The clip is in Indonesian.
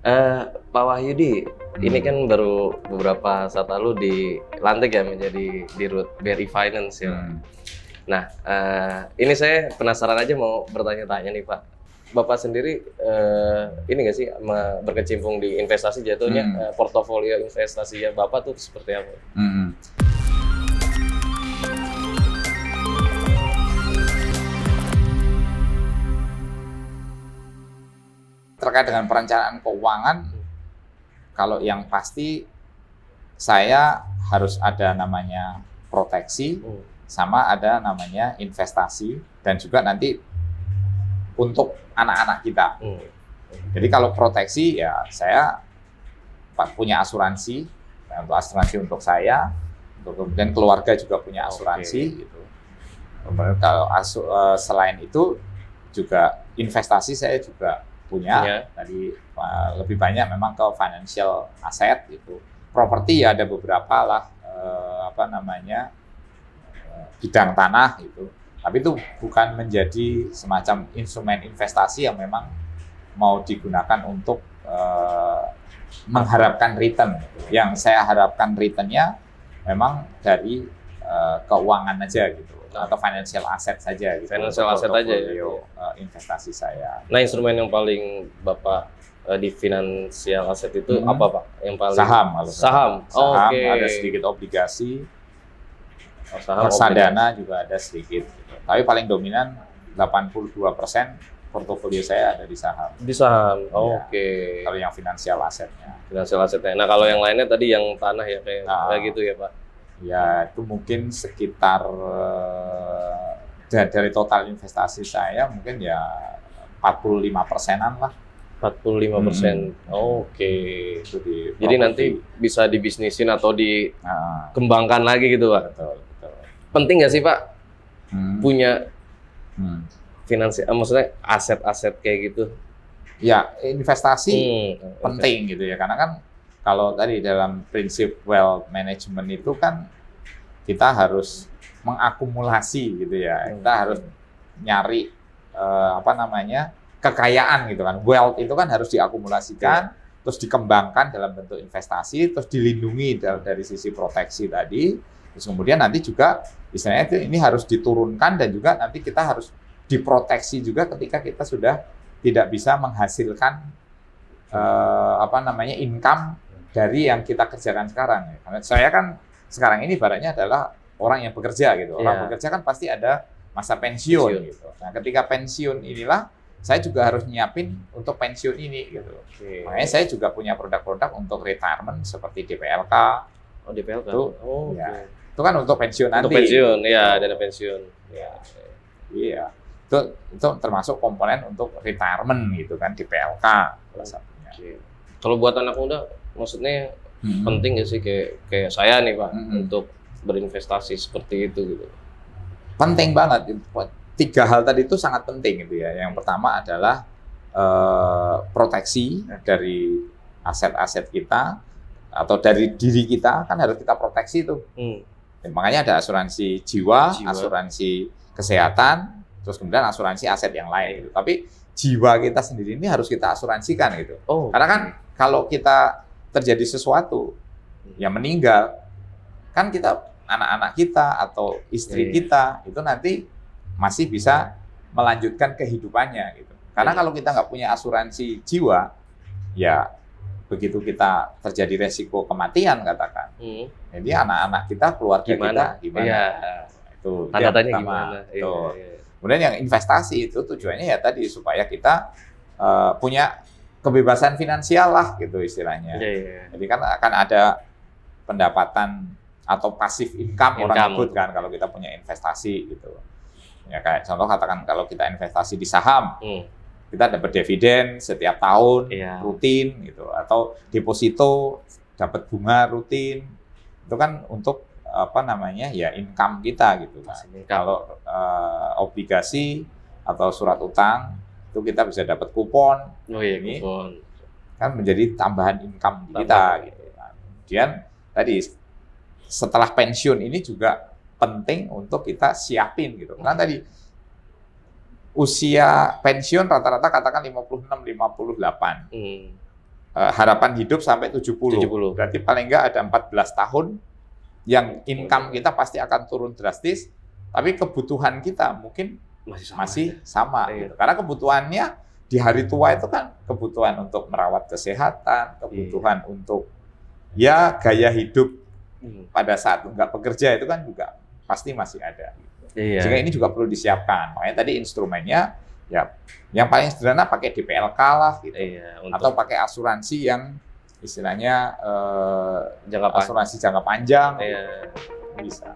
Pak Wahyudi, ini kan baru beberapa saat lalu dilantik ya menjadi Dirut BRI Finance ya. Nah, ini saya penasaran aja mau bertanya-tanya nih Pak. Bapak sendiri ini nggak sih berkecimpung di investasi jatuhnya portofolio investasinya Bapak tuh seperti apa? Terkait dengan perencanaan keuangan, kalau yang pasti saya harus ada namanya proteksi, sama ada namanya investasi, dan juga nanti untuk anak-anak kita. Jadi kalau proteksi ya saya punya asuransi, untuk asuransi untuk saya, untuk kemudian keluarga juga punya asuransi. Gitu. Kemudian kalau selain itu juga investasi saya juga punya. Tadi lebih banyak memang ke financial asset gitu. Properti ya ada beberapa lah bidang tanah gitu. Tapi itu bukan menjadi semacam instrumen investasi yang memang mau digunakan untuk mengharapkan return. Yang saya harapkan returnnya memang dari keuangan aja gitu. Atau financial asset saja gitu. Financial asset aja ya. Investasi saya. Nah, instrumen yang paling Bapak di financial asset itu apa Pak? Yang paling Saham. Ada sedikit obligasi. Reksadana juga ada sedikit. Tapi paling dominan 82% portofolio saya ada di saham. Di saham. Ya, kalau yang financial asetnya. Financial asetnya. Nah, kalau yang lainnya tadi yang tanah ya kayak gitu ya Pak. Ya, itu mungkin sekitar dari total investasi saya mungkin ya 45%-an lah. 45%. Jadi nanti bisa dibisnisin atau dikembangkan lagi gitu Pak. Betul. Penting nggak sih Pak punya finansial, maksudnya aset-aset kayak gitu? Ya, investasi penting gitu ya, karena kan kalau tadi dalam prinsip wealth management itu kan kita harus mengakumulasi gitu ya, kita harus nyari kekayaan gitu kan. Wealth itu kan harus diakumulasikan, terus dikembangkan dalam bentuk investasi, terus dilindungi dari sisi proteksi tadi, terus kemudian nanti juga istilahnya ini harus diturunkan dan juga nanti kita harus diproteksi juga ketika kita sudah tidak bisa menghasilkan income dari yang kita kerjakan sekarang. Karena saya kan sekarang ini ibaratnya adalah orang yang bekerja gitu. Orang bekerja kan pasti ada masa pensiun gitu. Nah, ketika pensiun inilah saya juga harus nyiapin untuk pensiun ini gitu. Makanya saya juga punya produk-produk untuk retirement seperti DPLK. DPLK. Itu kan untuk pensiun nanti. Untuk pensiun, ya, dana pensiun. Iya. Itu termasuk komponen untuk retirement gitu kan, DPLK salah satunya. Kalau buat anak muda maksudnya penting nggak sih kayak saya nih Pak untuk berinvestasi seperti itu gitu? Penting banget. 3 hal tadi itu sangat penting gitu ya. Yang pertama adalah proteksi dari aset-aset kita atau dari diri kita kan harus kita proteksi itu. Makanya ada asuransi jiwa, asuransi kesehatan, terus kemudian asuransi aset yang lain. Gitu. Tapi jiwa kita sendiri ini harus kita asuransikan gitu. Karena kan kalau kita terjadi sesuatu yang meninggal, kan kita anak-anak kita atau istri kita itu nanti masih bisa melanjutkan kehidupannya gitu. Karena kalau kita nggak punya asuransi jiwa, ya begitu kita terjadi resiko kematian katakan, jadi anak-anak kita, keluarga kita gimana? Itu tanda tanya gimana? Kemudian yang investasi itu tujuannya ya tadi supaya kita punya kebebasan finansial lah gitu istilahnya. Jadi kan akan ada pendapatan atau passive income orang sebut kan kalau kita punya investasi gitu. Ya kayak contoh katakan kalau kita investasi di saham, kita dapat dividen setiap tahun rutin gitu, atau deposito dapat bunga rutin. Itu kan untuk income kita gitu kan. Kalau obligasi atau surat utang itu kita bisa dapat kupon. Ini kupon kan menjadi tambahan income kita gitu. Kemudian tadi setelah pensiun ini juga penting untuk kita siapin gitu. Karena tadi usia pensiun rata-rata katakan 56, 58. harapan hidup sampai 70. 70. Berarti paling nggak ada 14 tahun yang income kita pasti akan turun drastis, tapi kebutuhan kita mungkin masih sama gitu. Karena kebutuhannya di hari tua itu kan kebutuhan untuk merawat kesehatan, kebutuhan untuk ya gaya hidup pada saat nggak bekerja itu kan juga pasti masih ada. Sehingga ini juga perlu disiapkan. Makanya tadi instrumennya ya yang paling sederhana pakai DPLK lah gitu. Atau pakai asuransi yang istilahnya asuransi jangka panjang bisa.